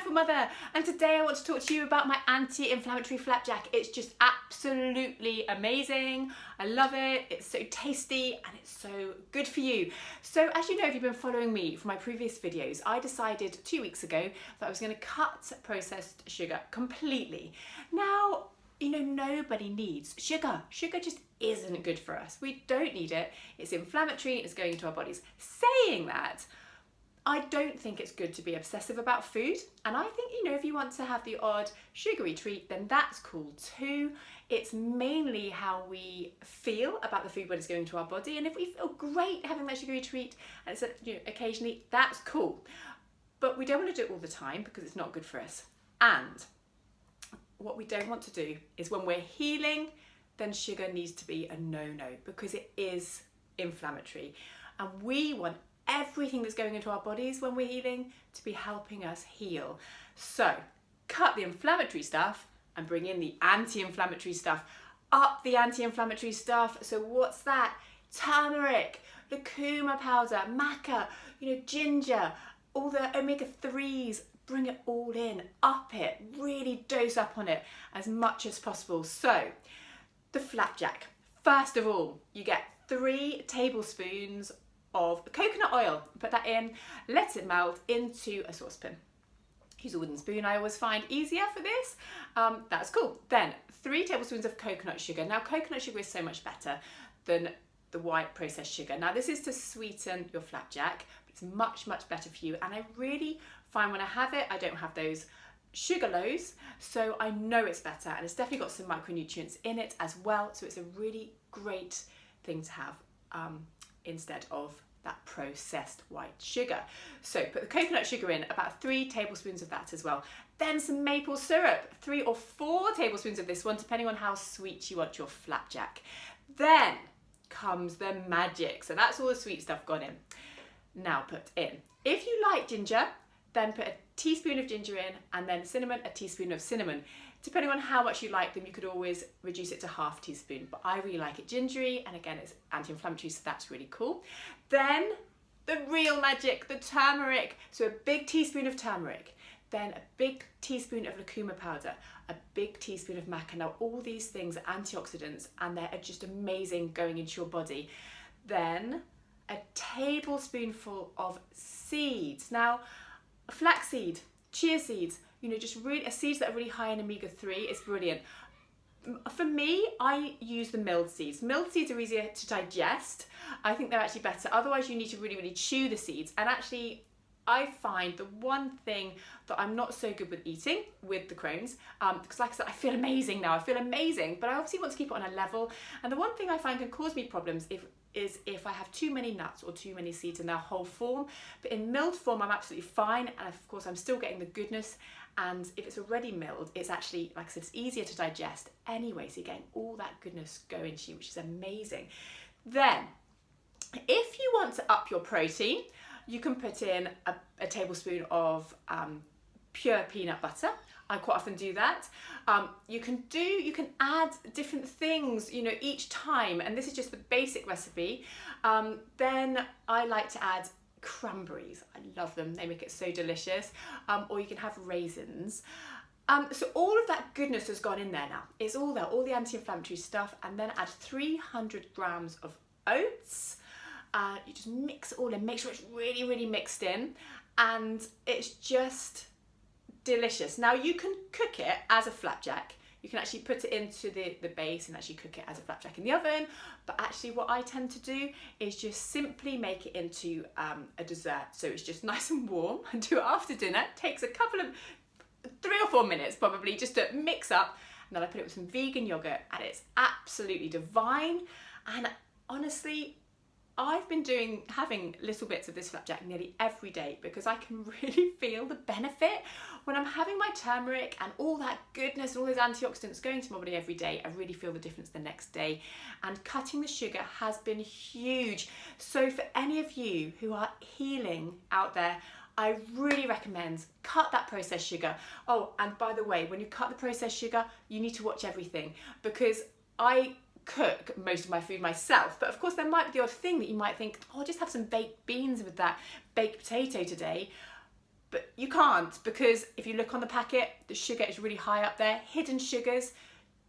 Mindful Mother, and today I want to talk to you about my anti-inflammatory flapjack. It's just absolutely amazing. I love it. It's so tasty and it's so good for you. So as you know, if you've been following me from my previous videos, I decided 2 weeks ago that I was going to cut processed sugar completely. Now, you know, nobody needs sugar. Sugar just isn't good for us. We don't need it. It's inflammatory, it's going into our bodies. Saying that, I don't think it's good to be obsessive about food. And I think, you know, if you want to have the odd sugary treat, then that's cool too. It's mainly how we feel about the food when it's going to our body. And if we feel great having that sugary treat, and it's, you know, occasionally, that's cool. But we don't want to do it all the time because it's not good for us. And what we don't want to do is when we're healing, then sugar needs to be a no-no because it is inflammatory. And we want everything that's going into our bodies when we're healing to be helping us heal. So cut the inflammatory stuff and bring in the anti-inflammatory stuff. Up the anti-inflammatory stuff. So what's that? Turmeric, lucuma powder, maca, you know, ginger, all the omega-3s. Bring it all in, up it, really dose up on it as much as possible. So the flapjack, first of all, you get 3 tablespoons of coconut oil. Put that in, let it melt into a saucepan. Use a wooden spoon, I always find easier for this. That's cool. Then 3 tablespoons of coconut sugar. Now coconut sugar is so much better than the white processed sugar. Now this is to sweeten your flapjack, but it's much, much better for you. And I really find when I have it, I don't have those sugar lows, so I know it's better, and it's definitely got some micronutrients in it as well, so it's a really great thing to have instead of that processed white sugar. So put the coconut sugar in, about 3 tablespoons of that as well. Then some maple syrup, 3 or 4 tablespoons of this one, depending on how sweet you want your flapjack. Then comes the magic, so that's all the sweet stuff gone in. Now put in, if you like ginger, then put a teaspoon of ginger in, and then cinnamon, a teaspoon of cinnamon. Depending on how much you like them, you could always reduce it to half teaspoon, but I really like it gingery, and again, it's anti-inflammatory, so that's really cool. Then the real magic, the turmeric. So a big teaspoon of turmeric, then a big teaspoon of lucuma powder, a big teaspoon of maca. Now all these things are antioxidants and they're just amazing going into your body. Then a tablespoonful of seeds. Now flaxseed, chia seeds, you know, just really seeds that are really high in omega-3 is brilliant. For me, I use the milled seeds. Milled seeds are easier to digest. I think they're actually better. Otherwise, you need to really, really chew the seeds. And actually, I find the one thing that I'm not so good with eating with the Crohn's, because like I said, I feel amazing now. I feel amazing, but I obviously want to keep it on a level. And the one thing I find can cause me problems is if I have too many nuts or too many seeds in their whole form. But in milled form, I'm absolutely fine. And of course, I'm still getting the goodness. And if it's already milled, it's actually, like I said, it's easier to digest anyway. So you're getting all that goodness going to you, which is amazing. Then, if you want to up your protein, you can put in a tablespoon of pure peanut butter. I quite often do that. You can add different things, you know, each time, and this is just the basic recipe. Then I like to add cranberries. I love them. They make it so delicious. Or you can have raisins. So all of that goodness has gone in there now. It's all there, all the anti-inflammatory stuff, and then add 300 grams of oats. You just mix it all in, make sure it's really, really mixed in, and it's just delicious. Now you can cook it as a flapjack. You can actually put it into the base and actually cook it as a flapjack in the oven. But actually what I tend to do is just simply make it into a dessert. So it's just nice and warm and do it after dinner. It takes a couple of 3 or 4 minutes probably just to mix up. And then I put it with some vegan yogurt and it's absolutely divine. And honestly, I've been having little bits of this flapjack nearly every day because I can really feel the benefit when I'm having my turmeric and all that goodness and all those antioxidants going to my body every day. I really feel the difference the next day, and cutting the sugar has been huge. So for any of you who are healing out there, I really recommend cut that processed sugar. Oh, and by the way, when you cut the processed sugar, you need to watch everything, because I cook most of my food myself, but of course there might be the odd thing that you might think, oh, I'll just have some baked beans with that baked potato today. but you can't, because if you look on the packet, the sugar is really high up there, hidden sugars.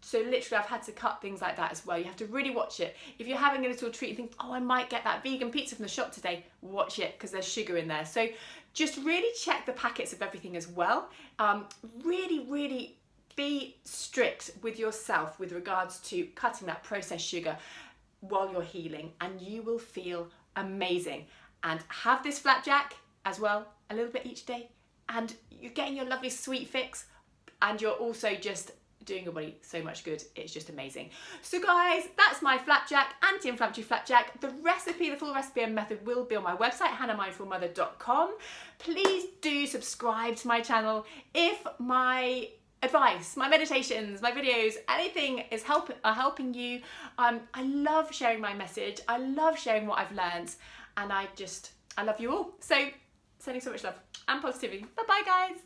So literally I've had to cut things like that as well. You have to really watch it. If you're having a little treat and think, oh, I might get that vegan pizza from the shop today, watch it, because there's sugar in there. So just really check the packets of everything as well. Really be strict with yourself with regards to cutting that processed sugar while you're healing, and you will feel amazing. And have this flapjack as well, a little bit each day, and you're getting your lovely sweet fix, and you're also just doing your body so much good. It's just amazing. So guys, that's my flapjack, anti-inflammatory flapjack. The recipe, the full recipe and method will be on my website, hannahmindfulmother.com. Please do subscribe to my channel. If my advice, my meditations, my videos, anything is are helping you, I love sharing my message. I love sharing what I've learned, and I love you all. So sending so much love and positivity. Bye bye guys.